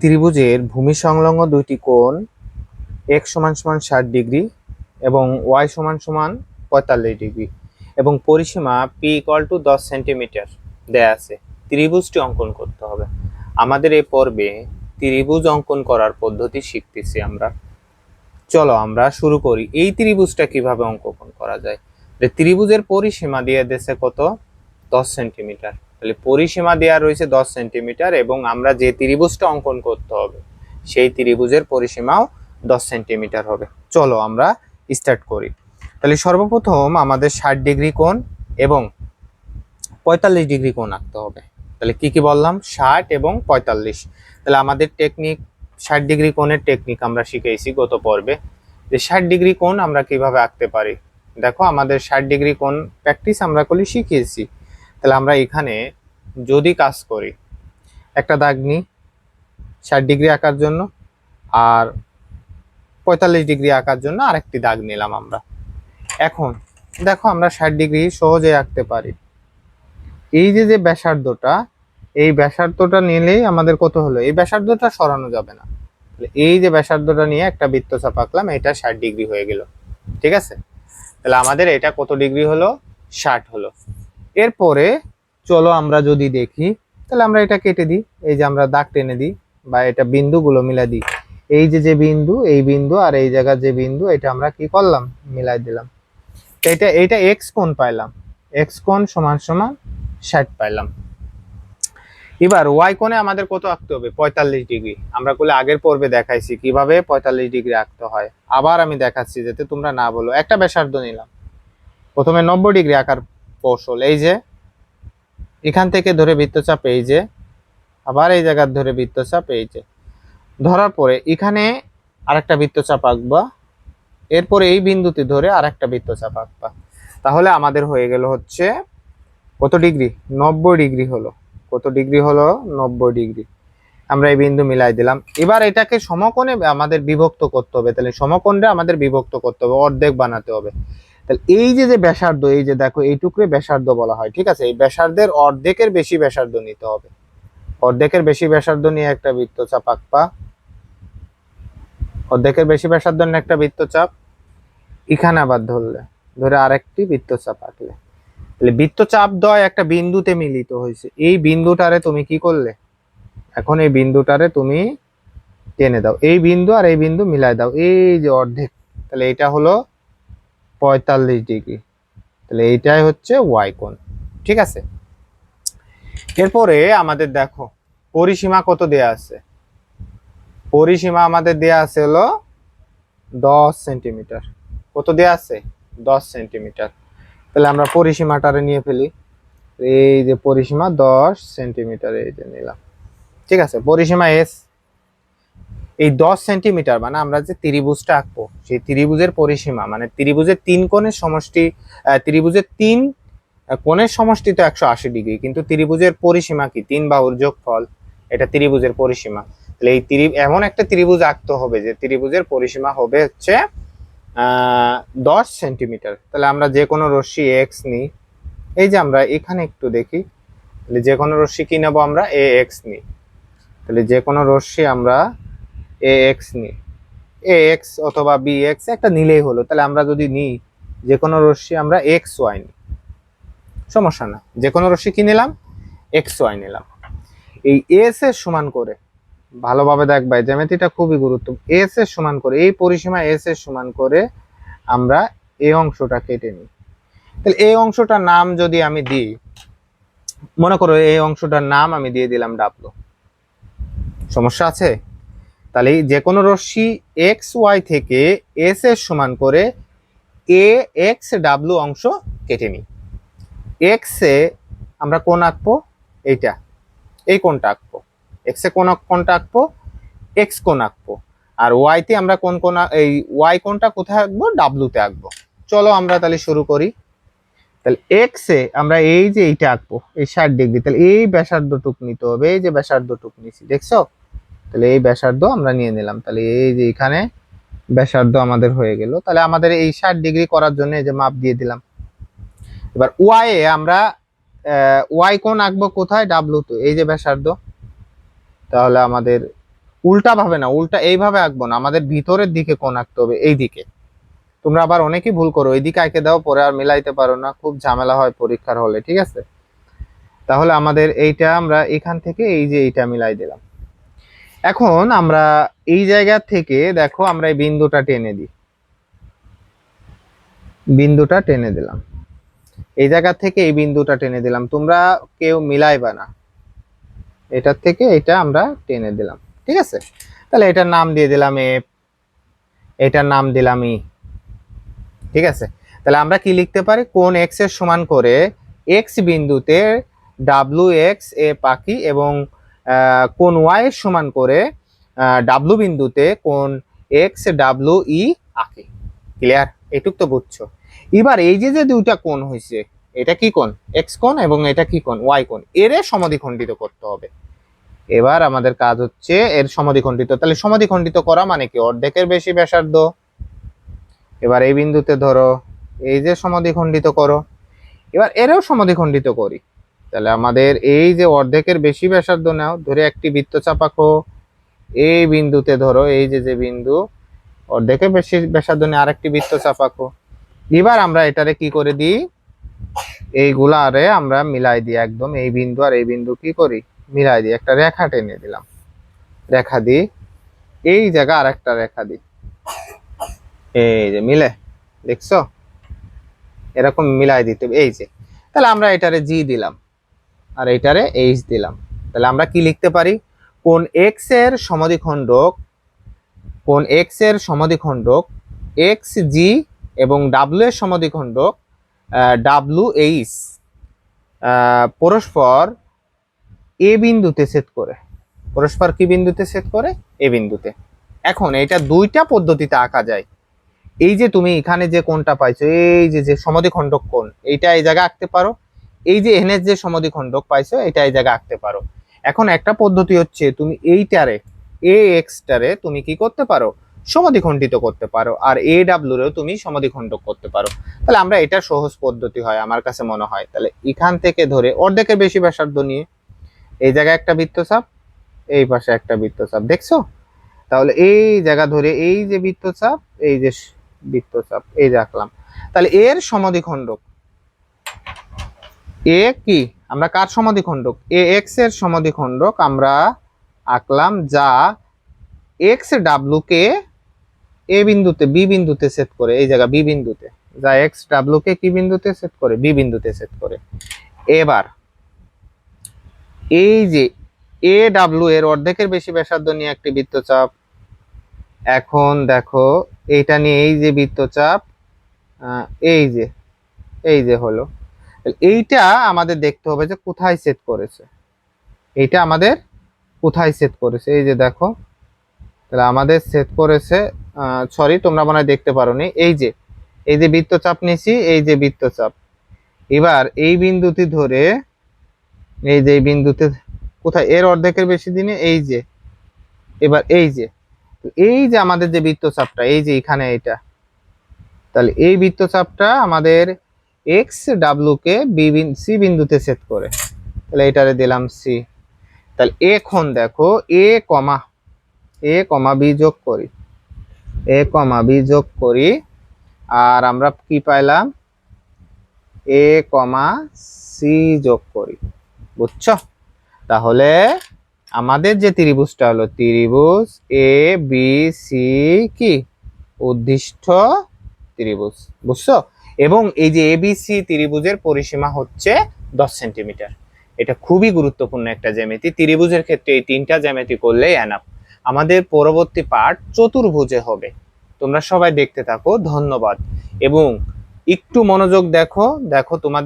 ত্রিভুজের ভূমি সংলগ্ন দুইটি কোণ x সমান সমান 60 ডিগ্রি এবং y সমান সমান 45 ডিগ্রি এবং পরিসীমা p ইকুয়াল টু 10 সেন্টিমিটার দেয়া আছে। ত্রিভুজটি অঙ্কন করতে হবে। আমাদের এই পর্বে ত্রিভুজ অঙ্কন করার পদ্ধতি শিখতেছি আমরা। চলো আমরা শুরু করি। এই ত্রিভুজটা কিভাবে অঙ্কন করা যায়। ত্রিভুজের পরিসীমা দিয়ে দিয়েছে কত, 10 সেন্টিমিটার। তাহলে পরিসীমা দেওয়া রয়েছে 10 সেন্টিমিটার এবং আমরা যে ত্রিভুজটা অঙ্কন করতে হবে সেই ত্রিভুজের পরিসীমাও 10 সেন্টিমিটার হবে। চলো আমরা স্টার্ট করি। তাহলে সর্বপ্রথম আমাদের 60 ডিগ্রি কোণ এবং 45 ডিগ্রি কোণ আঁকতে হবে। তাহলে কি কি বললাম, 60 এবং 45। তাহলে আমাদের টেকনিক 60 ডিগ্রি কোণের টেকনিক আমরা শিখেছি গত পর্বে, যে 60 ডিগ্রি কোণ আমরা কিভাবে আঁকতে পারি। দেখো আমাদের 60 ডিগ্রি কোণ প্র্যাকটিস আমরা করলে শিখিয়েছি। তাহলে আমরা এখানে যদি কাজ করি, একটা দাগ নিই 60 ডিগ্রি আঁকার জন্য, আর 45 ডিগ্রি আঁকার জন্য আরেকটি দাগ নিলাম আমরা। এখন দেখো আমরা 60 ডিগ্রি সহজে আঁকতে পারি। এই যে ব্যাসার্ধটা, এই ব্যাসার্ধটা নিলেই আমাদের কত হলো, এই ব্যাসার্ধটা সরানো যাবে না। এই যে ব্যাসার্ধটা নিয়ে একটা বৃত্তচাপ আঁকলাম, এটা 60 ডিগ্রি হয়ে গেল। ঠিক আছে, তাহলে আমাদের এটা কত ডিগ্রি হলো, 60 হলো। এরপরে চলো আমরা যদি দেখি, তাহলে আমরা এটা কেটে দিই, এই যে আমরা দাগ টেনে দিই বা এটা বিন্দুগুলো মিলাই দিই। এই যে বিন্দু, এই বিন্দু আর এই জায়গার যে বিন্দু, এটা আমরা কি করলাম, মিলাই দিলাম। এটা এক্স কোণ পাইলাম, এক্স কোণ সমান সমান 60 পাইলাম। এবার ওয়াই কোণে আমাদের কত আঁকতে হবে, 45 ডিগ্রি। আমরা কোলে আগের পর্বে দেখাইছি কিভাবে 45 ডিগ্রি আঁকতে হয়। আবার আমি দেখাচ্ছি যাতে তোমরা না বলো। একটা ব্যাসার্ধ নিলাম, প্রথমে 90 ডিগ্রি আঁকার কৌশল। এই যে এখান থেকে ধরে বৃত্তচাপ, এই যে আবার এই জায়গার ধরে বৃত্তচাপ, এই যে ধরার পরে এখানে আরেকটা বৃত্তচাপ আঁকবা, এরপরে এই বিন্দুতে ধরে আরেকটা বৃত্তচাপ আঁকবা। তাহলে আমাদের হয়ে গেল হচ্ছে কত ডিগ্রি, 90 ডিগ্রি হলো। কত ডিগ্রি হলো, 90 ডিগ্রি। আমরা এই বিন্দু মিলাই দিলাম। এবার এটাকে সমকোণে আমাদের বিভক্ত করতে হবে। তাহলে সমকোণে আমাদের বিভক্ত করতে হবে, অর্ধেক বানাতে হবে। তাহলে এই যে ব্যাসার্ধ, এই যে দেখো এইটুকুরে ব্যাসার্ধ বলা হয়। ঠিক আছে, এই ব্যাসার্ধের অর্ধেকের বেশি ব্যাসার্ধ নিতে হবে। অর্ধেকের বেশি ব্যাসার্ধ নিয়ে একটা বৃত্তচাপ আঁকবা, অর্ধেকের বেশি ব্যাসার্ধ নিয়ে একটা বৃত্তচাপ, এখানে আবার ধরে আরেকটি বৃত্তচাপ আঁকলে। তাহলে বৃত্তচাপ দ্বয় একটা বিন্দুতে মিলিত হয়েছে। এই বিন্দুটারে তুমি কি করলে, এখন এই বিন্দুটারে তুমি টেনে দাও, এই বিন্দু আর এই বিন্দু মিলাই দাও, এই যে অর্ধেক। তাহলে এটা হলো 45 ডিগ্রি। তাহলে এইটাই হচ্ছে ওয়াই কোণ। ঠিক আছে, এরপরে আমাদের দেখো পরিসীমা কত দেয়া আছে। পরিসীমা আমাদের দেয়া আছে হলো 10 সেন্টিমিটার। কত দেয়া আছে, 10 সেন্টিমিটার। তাহলে আমরা পরিসীমাটারে নিয়ে ফেলি। এই যে পরিসীমা 10 সেন্টিমিটার, এই যে নিলাম। ঠিক আছে, পরিসীমা এস। এই 10 সেন্টিমিটার মানে আমরা যে ত্রিভুজটা আঁকবো, সেই ত্রিভুজের পরিসীমা মানে ত্রিভুজের 3 কোণের সমষ্টি। ত্রিভুজের 3 কোণের সমষ্টি তো 180 ডিগ্রি, কিন্তু ত্রিভুজের পরিসীমা কি, 3 বাহুর যোগফল। এটা ত্রিভুজের পরিসীমা। তাহলে এই এমন একটা ত্রিভুজ আঁকতে হবে যে ত্রিভুজের পরিসীমা হবে হচ্ছে 10 সেন্টিমিটার। তাহলে আমরা যে কোনো রশ্মি এক্স নিই। এই যে আমরা এখানে একটু দেখি, তাহলে যে কোনো রশ্মি কি নেবো, আমরা এ এক্স নিই। তাহলে যে কোনো রশ্মি আমরা এ এক্স নিই, এ এক্স অথবা বি এক্স একটা নিলেই হলো। তাহলে আমরা যদি নিই যে কোনো রশ্মি আমরা এক্স ওয়াই নিই, সমস্যা না। যে কোনো রশ্মি কি নিলাম, এক্স ওয়াই নিলাম। এই এস এর সমান করে, ভালোভাবে দেখবা জ্যামিতিটা খুবই গুরুত্বপূর্ণ। এস এর সমান করে, এই পরিসীমা এস এর সমান করে আমরা এই অংশটা কেটে নিই। তাহলে এই অংশটার নাম যদি আমি দিই, মনে করো এই অংশটার নাম আমি দিয়ে দিলাম ডাব্লু। সমস্যা আছে? তাহলে যে কোনো রশ্মি এক্স ওয়াই থেকে এস এর সমান করে এ এক্স ডাব্লু অংশ কেটে নিই। এক্স এ আমরা কোণ আঁকবো, এইটা, এই কোণটা আঁকবো। এক্স এ কোণটা আঁকবো, এক্স কোণ আঁকবো। আর ওয়াই তে আমরা কোন এই ওয়াই কোণটা কোথায় আঁকবো, ডাব্লুতে আঁকবো। চলো আমরা তাহলে শুরু করি। তাহলে এক্স এ আমরা এই যে এইটা আঁকবো, এই 60 ডিগ্রি। তাহলে এই ব্যাসার্ধটুক নিতে হবে, এই যে ব্যাসার্ধটুক নিছি, দেখছো? তাহলে এই ব্যাসার্ধ আমরা নিয়ে নিলাম। তাহলে এই যে এখানে ব্যাসার্ধ আমাদের হয়ে গেল। তাহলে আমাদের এই 60 ডিগ্রি করার জন্য এই যে মাপ দিয়ে দিলাম। এবার ওয়াই এ আমরা ওয়াই কোণ আঁকবো কোথায়, ডাব্লু তে, এই যে ব্যাসার্ধ। তাহলে আমাদের উল্টা ভাবে না, উল্টা এইভাবে আঁকবো না, আমাদের ভিতরের দিকে কোণ আঁকতে হবে, এই দিকে। তোমরা আবার অনেকেই ভুল করো, এইদিকে আঁকে দাও, পরে আর মিলাইতে পারো না, খুব ঝামেলা হয় পরীক্ষার হলে, ঠিক আছে? তাহলে আমাদের এইটা আমরা এখান থেকে এই যে এইটা মিলাই দিলাম। এখন আমরা এই জায়গা থেকে দেখো আমরা এই বিন্দুটা টেনে দিই, বিন্দুটা টেনে দিলাম, এই জায়গা থেকে এই বিন্দুটা টেনে দিলাম, তোমরা কেউ মিলাইবা না, এটার থেকে এটা আমরা টেনে দিলাম, ঠিক আছে? তাহলে এটার নাম দিয়ে দিলাম এফ, এটার নাম দিলাম ই, ঠিক আছে? তাহলে আমরা কি লিখতে পারি, কোণ এক্স এর সমান করে এক্স বিন্দুতে ডাব্লু এক্স এ পাকি এবং কোণ ওয়াই এর সমান করে ডাব্লু বিন্দুতে কোণ এক্স ডাব্লু ই আঁকি। ক্লিয়ার? এটুক তো বুঝছো। এবার এই যে যে দুইটা কোণ হয়েছে, এটা কি কোণ, এক্স কোণ, এবং এটা কি কোণ, ওয়াই কোণ, এর সমদ্বিখণ্ডিত করতে হবে। এবার আমাদের কাজ হচ্ছে এর সমদ্বিখণ্ডিত। তাহলে সমদ্বিখণ্ডিত করা মানে কি, অর্ধেকের বেশি ব্যাসার্ধ। এবার এই বিন্দুতে ধরো, এই যে সমদ্বিখণ্ডিত করো, এবার এরও সমদ্বিখণ্ডিত করি। তাহলে আমাদের এই যে অর্ধেকের বেশি ব্যাসার্ধ নাও, ধরে একটি বৃত্তচাপ আঁকো, এই বিন্দুতে ধরো, এই যে যে বিন্দু অর্ধেকের বেশি ব্যাসার্ধ নিয়ে আরেকটি বৃত্তচাপ আঁকো। এবার আমরা এটারে কি করে দিই, এইগুলা আরে আমরা মিলাই দিই, একদম এই বিন্দু আর এই বিন্দু কি করি, মিলাই দিই, একটা রেখা টেনে দিলাম, রেখা দিই, এই জায়গা আর একটা রেখা দিই, এই যে মিলে, দেখছো? এরকম মিলাই দিতে হবে, এই যে। তাহলে আমরা এটারে জি দিলাম আর এটারে এইচ দিলাম। তাহলে আমরা কি লিখতে পারি, কোণ এক্স এর সমদ্বিখণ্ডক, কোণ এক্স এর সমদ্বিখণ্ডক এক্স জি এবং ডাব্লিউ এর সমদ্বিখণ্ডক ডাব্লিউ এইচ পরস্পর এ বিন্দুতে ছেদ করে, পরস্পর কি বিন্দুতে ছেদ করে, এ বিন্দুতে। এখন এটা দুইটা পদ্ধতিতে আঁকা যায়। এই যে তুমি এখানে যে কোণটা পাইছো, এই যে যে সমদ্বিখণ্ডক কোণ, এইটা এই জায়গায় আঁকতে পারো, এই যে এখানে যে সমদ্বিখণ্ডক পাইছো এটা এই জায়গায় আঁকতে পারো। এখন একটা পদ্ধতি হচ্ছে তুমি এইটারে, এ এক্স টারে তুমি কি করতে পারো, সমদ্বিখণ্ডিত করতে পারো, আর এ ডাব্লিউ রেও তুমি সমদ্বিখণ্ডক করতে পারো। তাহলে আমরা এটা সহজ পদ্ধতি হয় আমার কাছে মনে হয়। তাহলে এখান থেকে ধরে অর্ধেকের বেশি ব্যাসার্ধ নিয়ে এই জায়গায় একটা বৃত্তচাপ, এই পাশে একটা বৃত্তচাপ, দেখছো? তাহলে এই জায়গা ধরে এই যে বৃত্তচাপ, এই যে বৃত্তচাপ, এই যে আঁকলাম। তাহলে এর সমদ্বিখণ্ডক এ কি, আমরা কার সমদ্বিখণ্ডক, এ এক্স এর সমদ্বিখণ্ডক আমরা আঁকলাম, যা এক্স ডাব্লু কে এ বিন্দুতে বি বিন্দুতে ছেদ করে, এই জায়গা বি বিন্দুতে, যা এক্স ডাব্লু কে কি বিন্দুতে ছেদ করে, বি বিন্দুতে ছেদ করে। এবার এই যে এ ডাব্লু এর অর্ধেকের বেশি ব্যাসার্ধ নিয়ে একটি বৃত্তচাপ। এখন দেখো এইটা নিয়ে এই যে বৃত্তচাপ, এই যে হলো, এইটা আমাদের দেখতে হবে যে কোথায় ছেদ করেছে, এইটা আমাদের কোথায় ছেদ করেছে, এই যে দেখো। তাহলে আমাদের ছেদ করেছে, সরি তোমরা মনে হয় দেখতে পারোনি, এই যে বৃত্তচাপ নিছি, এই যে বৃত্তচাপ। এবার এই বিন্দুটি ধরে, এই যে বিন্দুতে কোথায়, এর অর্ধেকের বেশি দিনে, এই যে। এবার এই যে আমাদের যে বৃত্তচাপটা, এই যে এখানে এটা, তাহলে এই বৃত্তচাপটা আমাদের এক্স ডাব্লু কে সি বিন্দুতে ছেদ করে, তাহলে এটারে দিলাম সি। তাহলে এখন দেখো এ কমা বি যোগ করি, এ কমা বি যোগ করি, আর আমরা কি পাইলাম, এ কমা সি যোগ করি, বুঝছো? তাহলে আমাদের যে ত্রিভুজটা হলো ত্রিভুজ এ বি সি কি উদ্দিষ্ট ত্রিভুজ, বুঝছো? এবং এই যে এবিসি ত্রিভুজের পরিসীমা হচ্ছে 10 সেন্টিমিটার। এটা খুবই গুরুত্বপূর্ণ একটা জ্যামিতি, ত্রিভুজের ক্ষেত্রে এই তিনটা জ্যামিতি করলেই এনাফ। আমাদের পরবর্তী পার্ট চতুর্ভুজে হবে, তোমরা সবাই দেখতে থাকো, ধন্যবাদ। এবং একটু মনোযোগ দেখো, তোমাদের